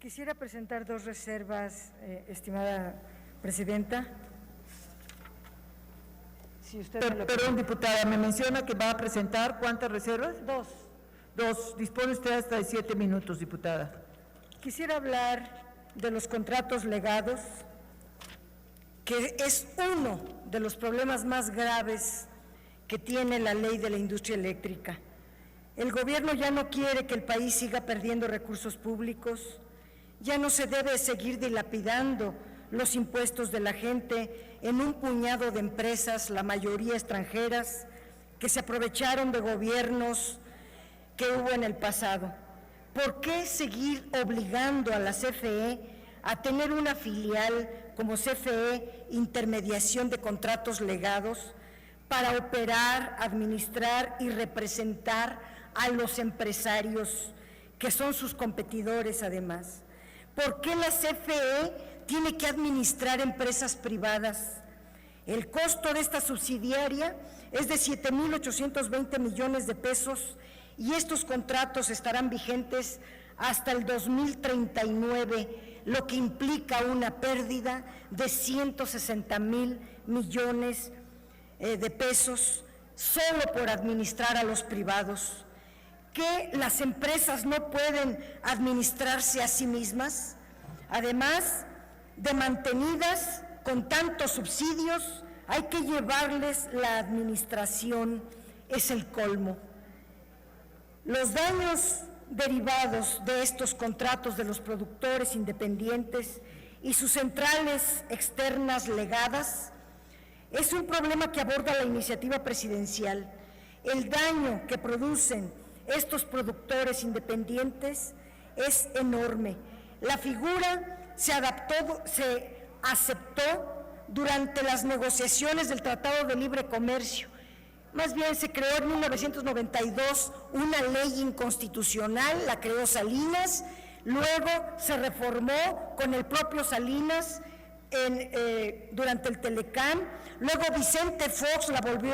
Quisiera presentar dos reservas, estimada presidenta. Si usted me lo Perdón, diputada, me menciona que va a presentar ¿cuántas reservas? Dos. Dos. Dispone usted hasta de 7 minutos, diputada. Quisiera hablar de los contratos legados, que es uno de los problemas más graves que tiene la ley de la industria eléctrica. El gobierno ya no quiere que el país siga perdiendo recursos públicos, ya no se debe seguir dilapidando los impuestos de la gente en un puñado de empresas, la mayoría extranjeras, que se aprovecharon de gobiernos que hubo en el pasado. ¿Por qué seguir obligando a la CFE a tener una filial como CFE Intermediación de Contratos Legados para operar, administrar y representar a los empresarios que son sus competidores además? ¿Por qué la CFE tiene que administrar empresas privadas? El costo de esta subsidiaria es de 7,820 millones de pesos y estos contratos estarán vigentes hasta el 2039, lo que implica una pérdida de 160,000 millones de pesos solo por administrar a los privados. ¿Que las empresas no pueden administrarse a sí mismas? Además de mantenidas con tantos subsidios, hay que llevarles la administración, es el colmo. Los daños derivados de estos contratos de los productores independientes y sus centrales externas legadas es un problema que aborda la iniciativa presidencial. El daño que producen estos productores independientes es enorme. La figura se aceptó durante las negociaciones del Tratado de Libre Comercio. Más bien se creó en 1992 una ley inconstitucional, la creó Salinas, luego se reformó con el propio Salinas durante el Telecán, luego Vicente Fox la volvió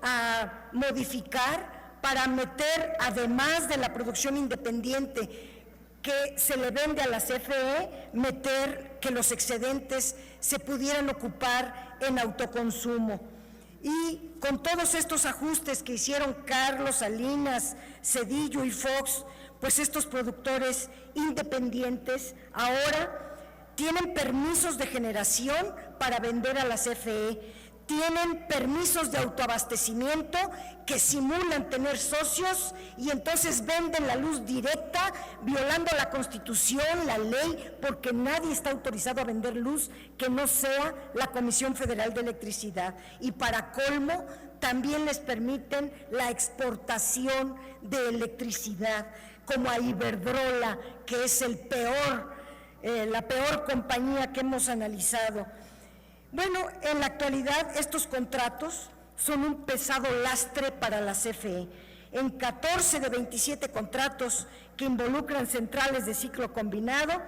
a modificar para meter, además de la producción independiente que se le vende a la CFE, meter que los excedentes se pudieran ocupar en autoconsumo. Y con todos estos ajustes que hicieron Carlos, Salinas, Zedillo y Fox, pues estos productores independientes ahora tienen permisos de generación para vender a la CFE, tienen permisos de autoabastecimiento que simulan tener socios y entonces venden la luz directa, violando la Constitución, la ley, porque nadie está autorizado a vender luz que no sea la Comisión Federal de Electricidad. Y para colmo, también les permiten la exportación de electricidad, como a Iberdrola, que es la peor compañía que hemos analizado. Bueno, en la actualidad estos contratos son un pesado lastre para la CFE. En 14 de 27 contratos que involucran centrales de ciclo combinado,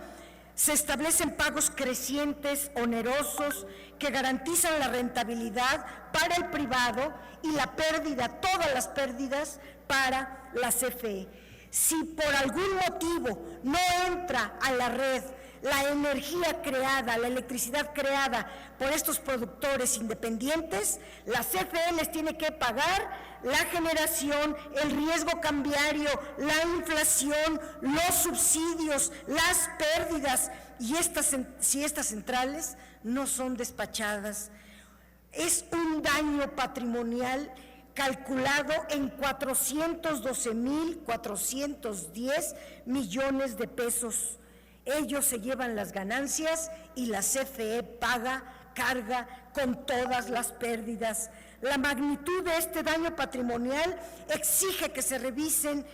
se establecen pagos crecientes, onerosos, que garantizan la rentabilidad para el privado y la pérdida, todas las pérdidas para la CFE. Si por algún motivo no entra a la red la energía creada, la electricidad creada por estos productores independientes, la CFE les tiene que pagar la generación, el riesgo cambiario, la inflación, los subsidios, las pérdidas, y si estas centrales no son despachadas. Es un daño patrimonial calculado en 412,410 millones de pesos. Ellos se llevan las ganancias y la CFE carga con todas las pérdidas. La magnitud de este daño patrimonial exige que se revisen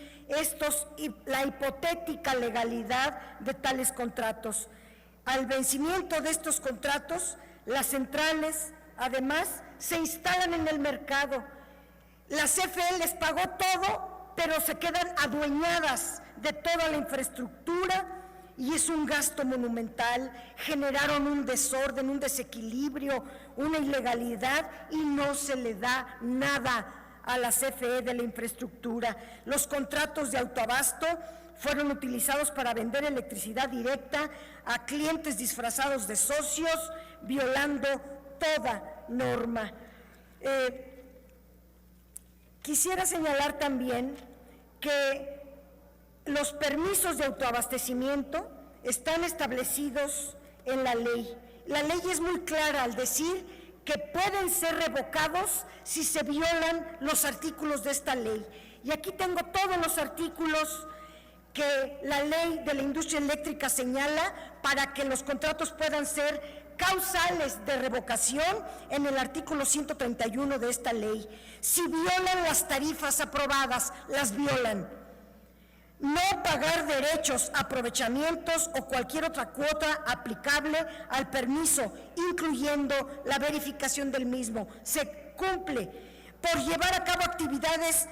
la hipotética legalidad de tales contratos. Al vencimiento de estos contratos, las centrales, además, se instalan en el mercado. La CFE les pagó todo, pero se quedan adueñadas de toda la infraestructura, y es un gasto monumental. Generaron un desorden, un desequilibrio, una ilegalidad, y no se le da nada a la CFE de la infraestructura. Los contratos de autoabasto fueron utilizados para vender electricidad directa a clientes disfrazados de socios, violando toda norma. Quisiera señalar también que los permisos de autoabastecimiento están establecidos en la ley. La ley es muy clara al decir que pueden ser revocados si se violan los artículos de esta ley. Y aquí tengo todos los artículos que la ley de la industria eléctrica señala para que los contratos puedan ser causales de revocación en el artículo 131 de esta ley. Si violan las tarifas aprobadas, las violan. No pagar derechos, aprovechamientos o cualquier otra cuota aplicable al permiso, incluyendo la verificación del mismo, se cumple. Por llevar a cabo actividades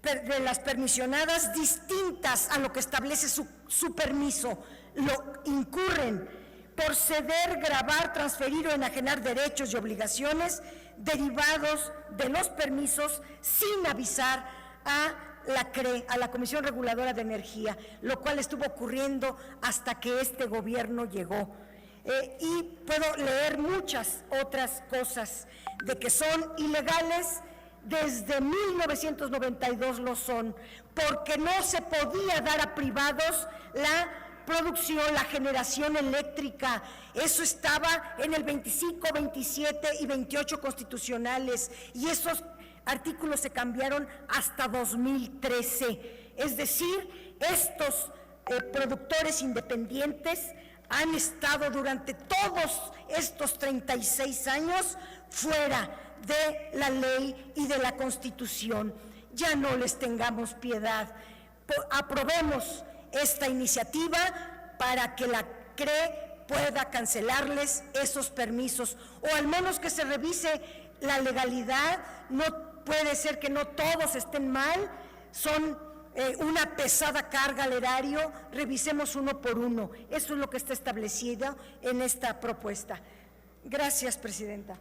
de las permisionadas distintas a lo que establece su permiso, lo incurren. Por ceder, gravar, transferir o enajenar derechos y obligaciones derivados de los permisos sin avisar a la CRE, a la Comisión Reguladora de Energía, lo cual estuvo ocurriendo hasta que este gobierno llegó. Y puedo leer muchas otras cosas de que son ilegales. Desde 1992 lo son, porque no se podía dar a privados la producción, la generación eléctrica. Eso estaba en el 25, 27 y 28 constitucionales, y esos artículos se cambiaron hasta 2013. Es decir, estos productores independientes han estado durante todos estos 36 años fuera de la ley y de la Constitución. Ya no les tengamos piedad. Aprobemos esta iniciativa para que la CRE pueda cancelarles esos permisos, o al menos que se revise la legalidad. No puede ser que no todos estén mal, son una pesada carga al erario. Revisemos uno por uno. Eso es lo que está establecido en esta propuesta. Gracias, Presidenta.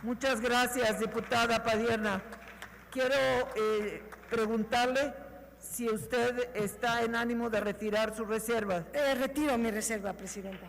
Muchas gracias, diputada Padierna. Quiero preguntarle si usted está en ánimo de retirar su reserva. Retiro mi reserva, Presidenta.